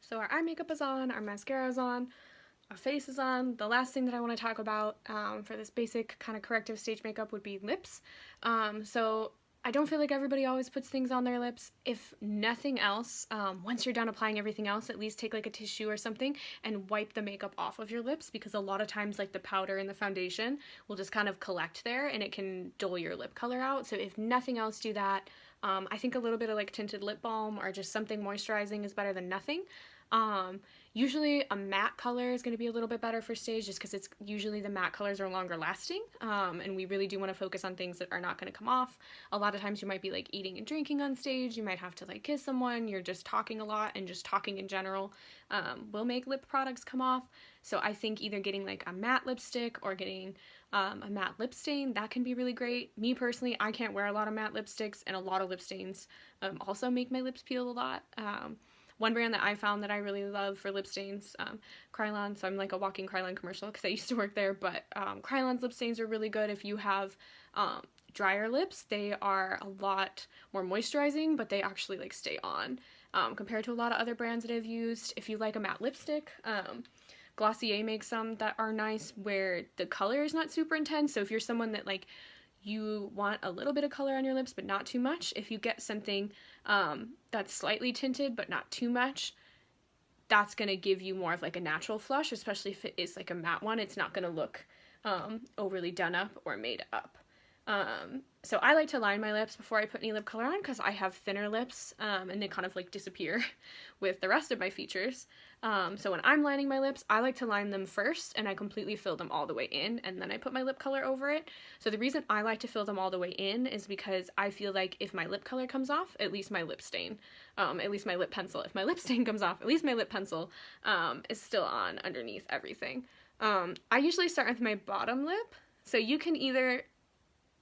So our eye makeup is on, our mascara is on, our face is on. The last thing that I want to talk about for this basic kind of corrective stage makeup would be lips. So I don't feel like everybody always puts things on their lips. If nothing else, once you're done applying everything else, at least take like a tissue or something and wipe the makeup off of your lips, because a lot of times like the powder and the foundation will just kind of collect there and it can dull your lip color out. So if nothing else, do that. I think a little bit of like tinted lip balm or just something moisturizing is better than nothing. Usually a matte color is going to be a little bit better for stage, just because it's usually the matte colors are longer lasting, and we really do want to focus on things that are not going to come off. A lot of times you might be like eating and drinking on stage, you might have to like kiss someone, you're just talking a lot, and just talking in general will make lip products come off. So I think either getting like a matte lipstick or getting a matte lip stain, that can be really great. Me personally, I can't wear a lot of matte lipsticks, and a lot of lip stains also make my lips peel a lot. One brand that I found that I really love for lip stains, Krylon, so I'm like a walking Krylon commercial because I used to work there, but Krylon's lip stains are really good if you have drier lips. They are a lot more moisturizing, but they actually like stay on compared to a lot of other brands that I've used. If you like a matte lipstick, Glossier makes some that are nice where the color is not super intense, so if you're someone that like you want a little bit of color on your lips but not too much, if you get something that's slightly tinted but not too much, that's going to give you more of like a natural flush, especially if it is like a matte one. It's not going to look overly done up or made up. So I like to line my lips before I put any lip color on because I have thinner lips and they kind of like disappear with the rest of my features. So when I'm lining my lips, I like to line them first and I completely fill them all the way in and then I put my lip color over it. So the reason I like to fill them all the way in is because I feel like if my lip color comes off, at least my lip stain, at least my lip pencil, if my lip stain comes off, at least my lip pencil is still on underneath everything. I usually start with my bottom lip, so you can either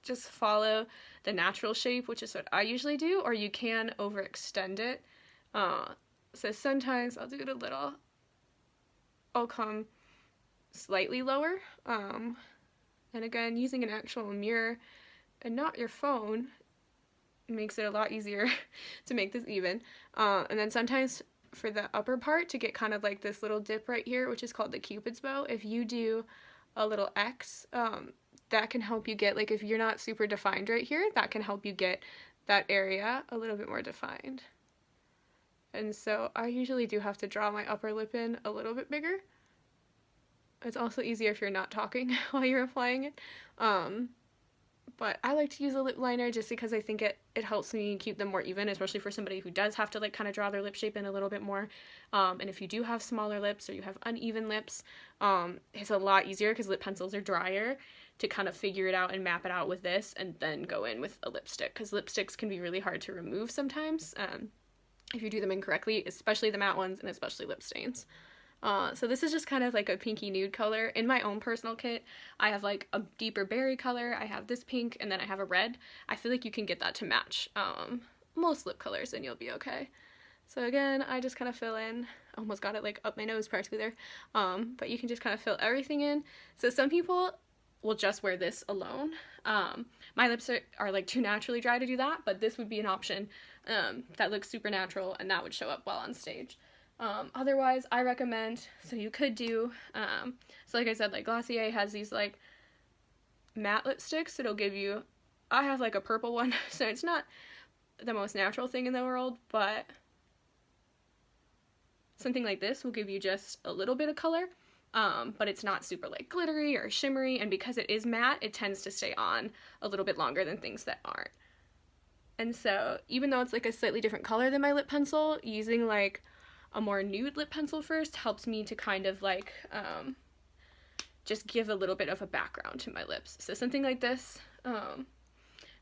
just follow the natural shape, which is what I usually do, or you can overextend it. So sometimes I'll do it a little, I'll come slightly lower, and again, using an actual mirror and not your phone makes it a lot easier to make this even. And then sometimes for the upper part, to get kind of like this little dip right here, which is called the Cupid's bow, if you do a little X, that can help you get, like if you're not super defined right here, that can help you get that area a little bit more defined. And so I usually do have to draw my upper lip in a little bit bigger. It's also easier if you're not talking while you're applying it. But I like to use a lip liner just because I think it helps me keep them more even, especially for somebody who does have to like kind of draw their lip shape in a little bit more. And if you do have smaller lips or you have uneven lips, it's a lot easier because lip pencils are drier to kind of figure it out and map it out with this and then go in with a lipstick, because lipsticks can be really hard to remove sometimes if you do them incorrectly, especially the matte ones and especially lip stains. So this is just kind of like a pinky nude color. In my own personal kit, I have like a deeper berry color, I have this pink, and then I have a red. I feel like you can get that to match most lip colors and you'll be okay. So again, I just kind of fill in, almost got it like up my nose practically there, but you can just kind of fill everything in. So some people will just wear this alone. My lips are like too naturally dry to do that, but this would be an option that looks super natural and that would show up well on stage. Otherwise, I recommend, so you could do, so like I said, like Glossier has these like matte lipsticks. It'll give you, I have like a purple one, so it's not the most natural thing in the world, but something like this will give you just a little bit of color, but it's not super like glittery or shimmery, and because it is matte, it tends to stay on a little bit longer than things that aren't. And so even though it's like a slightly different color than my lip pencil, using like a more nude lip pencil first helps me to kind of like just give a little bit of a background to my lips. So something like this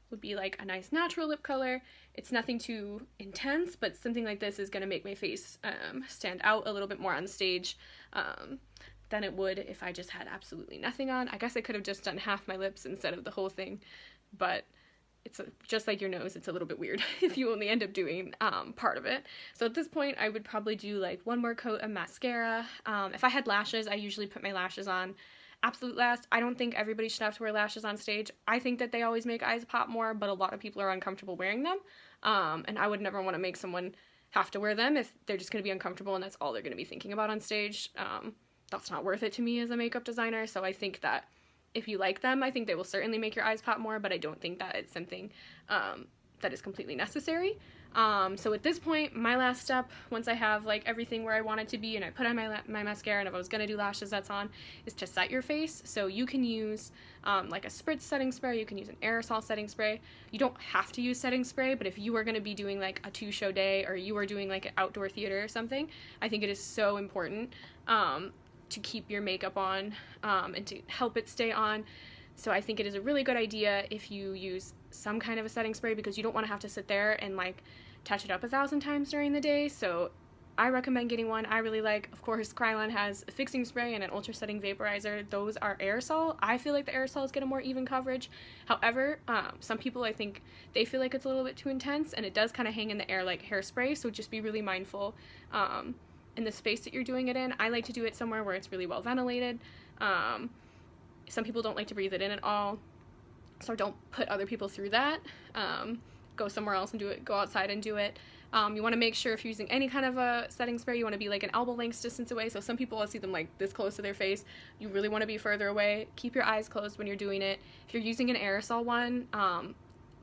would be like a nice natural lip color. It's nothing too intense, but something like this is going to make my face stand out a little bit more on stage than it would if I just had absolutely nothing on. I guess I could have just done half my lips instead of the whole thing, but it's just like your nose, it's a little bit weird if you only end up doing part of it. So at this point, I would probably do like one more coat of mascara. If I had lashes, I usually put my lashes on absolute last. I don't think everybody should have to wear lashes on stage. I think that they always make eyes pop more, but a lot of people are uncomfortable wearing them. And I would never want to make someone have to wear them if they're just going to be uncomfortable and that's all they're going to be thinking about on stage. That's not worth it to me as a makeup designer. So I think that if you like them, I think they will certainly make your eyes pop more, but I don't think that it's something that is completely necessary. So at this point, my last step, once I have like everything where I want it to be and I put on my mascara, and if I was gonna do lashes, that's on, is to set your face. So you can use like a spritz setting spray, you can use an aerosol setting spray. You don't have to use setting spray, but if you are gonna be doing like a 2-show day, or you are doing like an outdoor theater or something, I think it is so important to keep your makeup on and to help it stay on. So I think it is a really good idea if you use some kind of a setting spray, because you don't want to have to sit there and like touch it up 1,000 times during the day. So I recommend getting one. I really like, of course, Krylon has a fixing spray and an ultra setting vaporizer. Those are aerosol. I feel like the aerosols get a more even coverage. However, some people, I think they feel like it's a little bit too intense, and it does kind of hang in the air like hairspray. So just be really mindful in the space that you're doing it in. I like to do it somewhere where it's really well ventilated. Some people don't like to breathe it in at all, so don't put other people through that. Go somewhere else and do it. Go outside and do it. You want to make sure if you're using any kind of a setting spray, you want to be like an elbow length distance away. So some people, I see them like this close to their face. You really want to be further away. Keep your eyes closed when you're doing it. If you're using an aerosol one,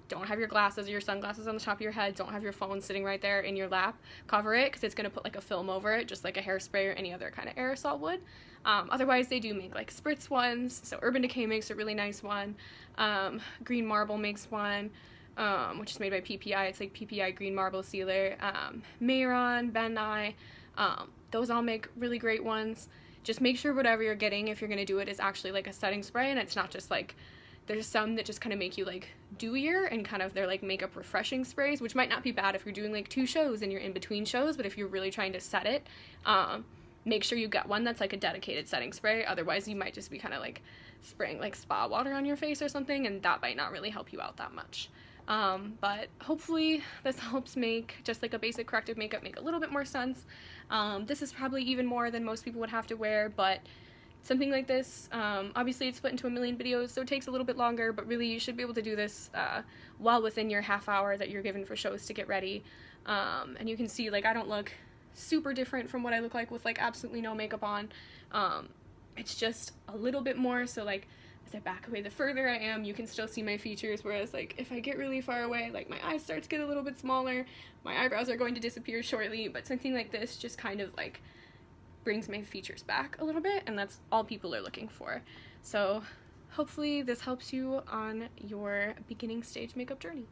don't have your glasses or your sunglasses on the top of your head. Don't have your phone sitting right there in your lap. Cover it, because it's going to put like a film over it, just like a hairspray or any other kind of aerosol would. Otherwise, they do make like spritz ones. So Urban Decay makes a really nice one. Green Marble makes one, which is made by PPI. It's like PPI Green Marble Sealer. Mayron, Ben Nye, those all make really great ones. Just make sure whatever you're getting, if you're going to do it, is actually like a setting spray, and it's not just like, there's some that just kind of make you like dewier, and kind of they're like makeup refreshing sprays, which might not be bad if you're doing like 2 shows and you're in between shows, but if you're really trying to set it, make sure you get one that's like a dedicated setting spray. Otherwise you might just be kind of like spraying like spa water on your face or something, and that might not really help you out that much. But hopefully this helps make just like a basic corrective makeup make a little bit more sense. This is probably even more than most people would have to wear, but something like this, obviously it's split into a million videos, so it takes a little bit longer, but really you should be able to do this well within your half hour that you're given for shows to get ready. And you can see, like, I don't look super different from what I look like with like absolutely no makeup on. It's just a little bit more, so like as I back away, the further I am, you can still see my features, whereas like if I get really far away, like my eyes start to get a little bit smaller, my eyebrows are going to disappear shortly, but something like this just kind of like brings my features back a little bit, and that's all people are looking for. So hopefully this helps you on your beginning stage makeup journey.